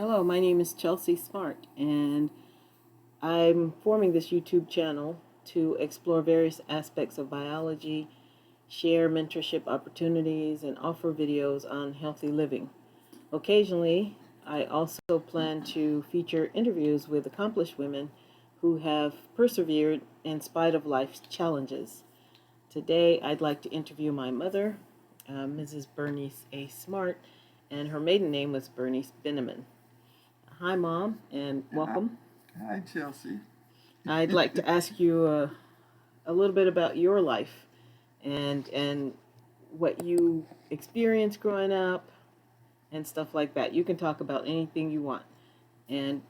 Hello, my name is Chelsea Smartt, and I'm forming this YouTube channel to explore various aspects of biology, share mentorship opportunities, and offer videos on healthy living. Occasionally, I also plan to feature interviews with accomplished women who have persevered in spite of life's challenges. Today, I'd like to interview my mother, Mrs. Bernice A. Smartt, and her maiden name was Bernice Benneman. Hi, Mom, and Hi, welcome. hi, Chelsea. I'd like to ask you a little bit about your life and what you experienced growing up and stuff like that. You can talk about anything you want, and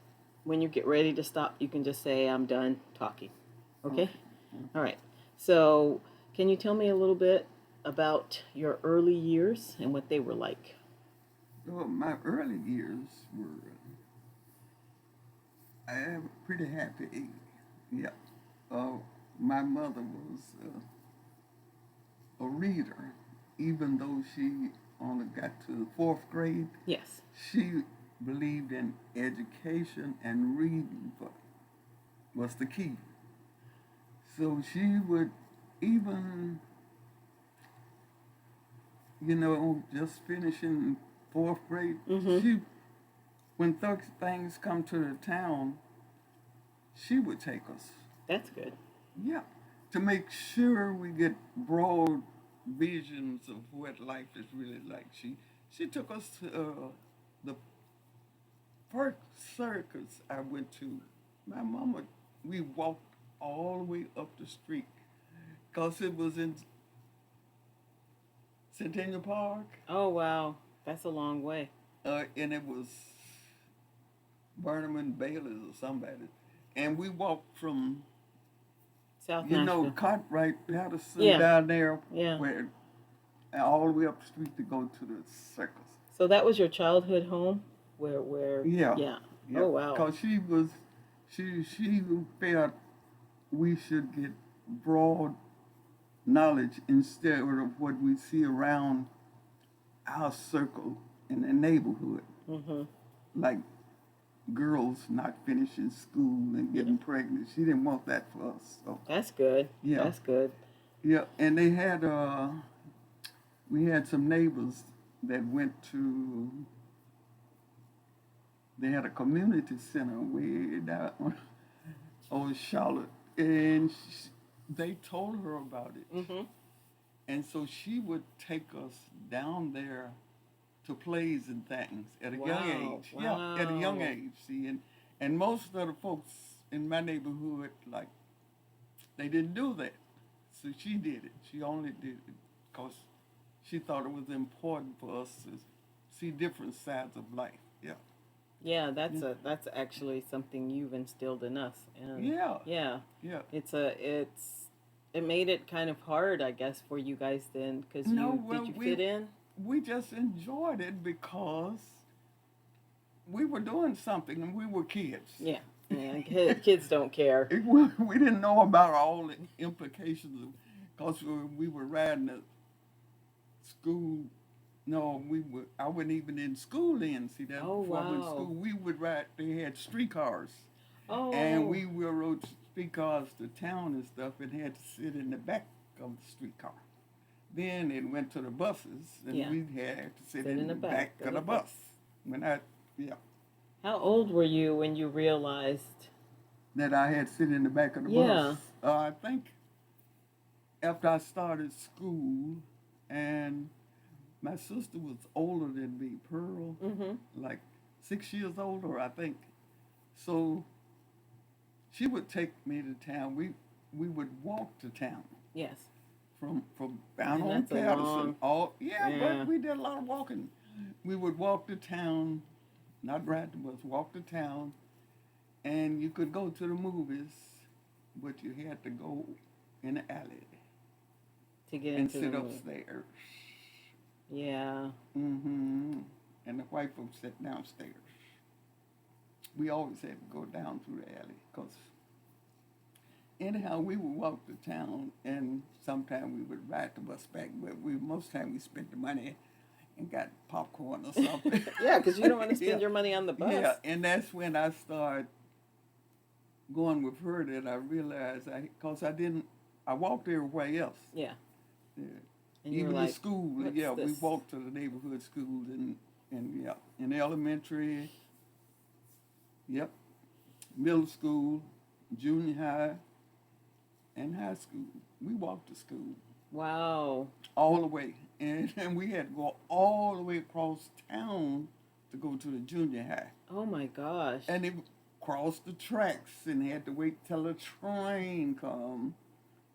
when you get ready to stop, you can just say, "I'm done talking." Okay? Okay. All right. So, can you tell me a little bit about your early years and what they were like? Well, my early years were pretty happy. Yeah. Uh, my mother was a reader, even though she only got to the fourth grade. Yes. She believed in education and reading was the key. So she would even, just finishing fourth grade, Mm-hmm. she when things come to the town, she would take us. That's good. Yeah, to make sure we get broad visions of what life is really like. She took us to the first circus I went to. My mama, we walked all the way up the street because it was in Centennial Park, Oh, wow. That's a long way. and it was Burnham and Bailey's or somebody. And we walked from, South Nashville. Cartwright Patterson Yeah. down there, Yeah. where all the way up the street to go to the circus. So that was your childhood home? Where, Yeah, yeah. yeah. Oh, wow. Cause she felt we should get broad knowledge instead of what we see around our circle in the neighborhood, Mm-hmm. like girls not finishing school and Yeah. getting pregnant. She didn't want that for us. So That's good. yeah, That's good. yeah. And we had some neighbors that went to. They had a community center way down on Charlotte, and they told her about it, Mm-hmm. and so she would take us down there to plays and things at a young Wow. age. Yeah, at a young Wow. age. See, and most of the folks in my neighborhood, like, they didn't do that. So she did it. She only did it because she thought it was important for us to see different sides of life. Yeah. Yeah, Yeah. that's actually something you've instilled in us. And Yeah. yeah, Yeah. it made it kind of hard, I guess, for you guys then, because No, you did well, you fit in? we just enjoyed it because we were doing something and we were kids. Yeah. Yeah, kids don't care. We didn't know about all the implications because we were riding the school. No, we were. I wasn't even in school then. See that Oh, before I went to school, wow. we would ride. They had streetcars, and Oh, we were rode streetcars to town and stuff, and had to sit in the back of the streetcar. Then it went to the buses, and yeah. we had to sit Sit in in the the back back of of the the bus. bus. When I, yeah, How old were you when you realized? that I had to sit in the back of the bus. Yeah. I think after I started school, and my sister was older than me, Pearl, Mm-hmm. like 6 years older, I think. So she would take me to town. We would walk to town Yes. from down And on that's a Patterson. long. All yeah, Yeah. but we did a lot of walking. We would walk to town, not ride the bus, walk to town, and you could go to the movies, but you had to go in the alley To get and into the sit movie. upstairs. Yeah. Mm-hmm. And the white folks sat downstairs. We always had to go down through the alley because anyhow we would walk to town, and sometimes we would ride the bus back, but we most time we spent the money and got popcorn or something. Yeah, because you don't want to spend Yeah, your money on the bus. yeah, and that's when I started going with her that I realized because I didn't, I walked everywhere else. Yeah. Yeah. And you were Even the like, school, what's yeah, we this? walked to the neighborhood schools and yeah, in elementary, yep, middle school, junior high, and high school. We walked to school Wow. all the way, and we had to go all the way across town to go to the junior high, Oh my gosh. and they crossed the tracks and had to wait till the train come.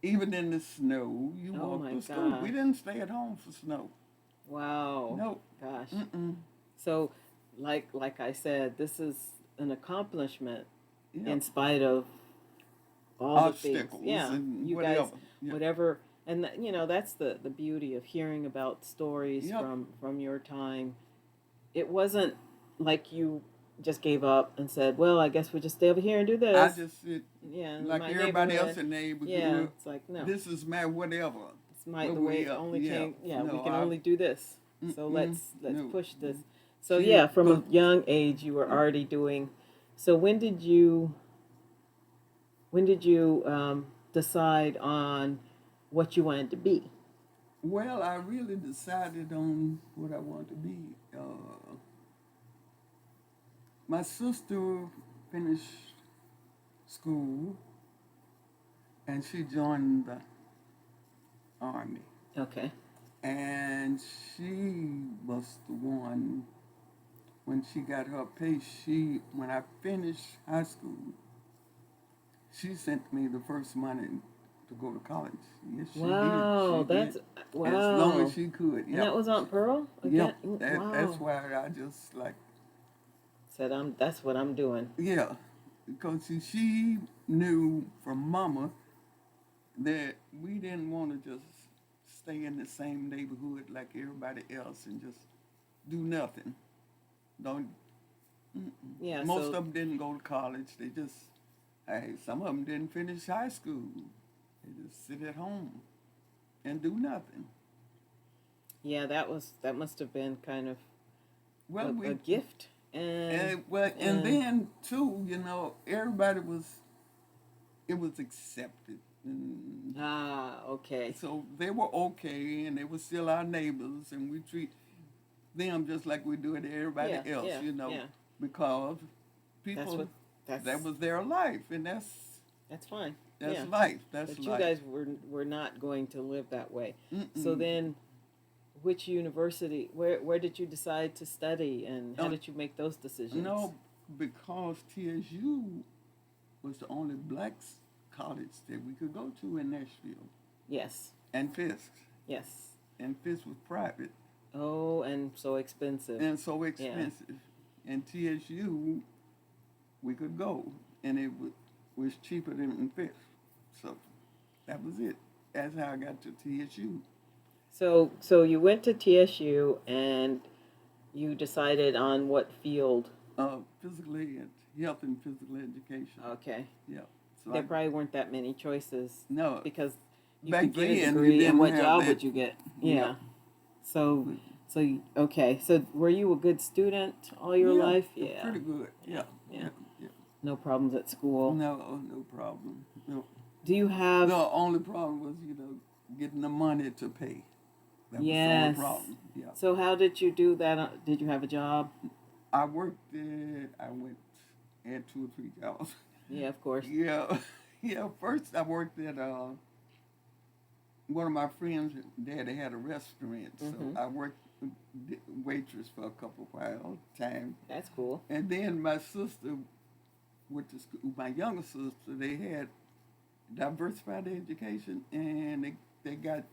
Even in the snow, you Oh walked my to school. We gosh. didn't stay at home for snow. Wow. No. Gosh. Mm-mm. So, like I said, this is an accomplishment Yeah. in spite of all the things. Obstacles Yeah. and You whatever. guys, Yeah. whatever, and that's the beauty of hearing about stories Yep. from your time. It wasn't like you just gave up and said, "Well, I guess we'll just stay over here and do I this." just said, Yeah, in like my everybody else neighborhood. in the neighborhood, Yeah, it's like no. this is my whatever. It's my Where the way we it up. only Yeah. came. Yeah, we No, can only do this. So mm-mm, let's no. push this. So She, yeah, from a 'cause- young age, you were already doing. So when did you decide on what you wanted to be? well, I really decided on what I wanted to be. My sister finished school and she joined the army. Okay. And she was the one when she got her pay. When I finished high school, she sent me the first money to go to college. Yes, she Wow, did. She that's did. wow. As long as she could. And that Yep. was Aunt Pearl again. Yep. Wow. That's why I just like, Said that's what I'm doing. yeah, because she knew from Mama that we didn't want to just stay in the same neighborhood like everybody else and just do nothing. Don't. Mm-mm. Yeah. Most So of them didn't go to college. They just, hey, some of them didn't finish high school. They just sit at home and do nothing. yeah, that must have been kind of Well, a gift. And then too, everybody it was accepted. And Okay. so they were okay, and they were still our neighbors, and we treat them just like we do to everybody Yeah, else, yeah, yeah. because That's people what that's that was their life, and that's fine. that's Yeah. life. That's But you life. guys were not going to live that way. So Mm-mm. then, which university? Where did you decide to study, and how Um, did you make those decisions? No, because TSU was the only black college that we could go to in Nashville, Yes. and Fisk, Yes. and Fisk was private Oh, and so expensive. and so expensive, and TSU we could go, and it was cheaper than Fisk, so that was it. That's how I got to TSU. So you went to TSU and you decided on what field. Physical ed, health and physical education. Okay. Yeah. So There probably weren't that many choices no, because you back could get a then degree, you didn't and what have job that. would you get? Yeah. Yeah. Okay. So were you a good student all your Yeah, life? Yeah. pretty good. Yeah. Yeah. Yeah. No problems at school. No problem. No. Do you have? The only problem was, getting the money to pay. That was the Yes. only problem. Yeah. So how did you do that? Did you have a job? I went had 2 or 3 jobs. Yeah, of course. Yeah. Yeah. First I worked at one of my friends' daddy had a restaurant, so Mhm. I worked waitress for a couple of while time. That's cool. And then my sister went to school. My younger sister, they had diversified education, and they got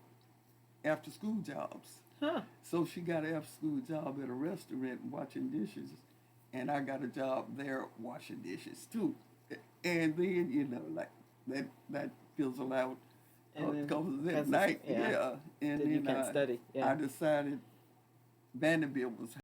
after school jobs. Huh. So she got an after school job at a restaurant washing dishes, and I got a job there washing dishes too. And then like that fizzled out And then, because because at it's- night, yeah. And Then you then can't study. Yeah. I decided Vanderbilt was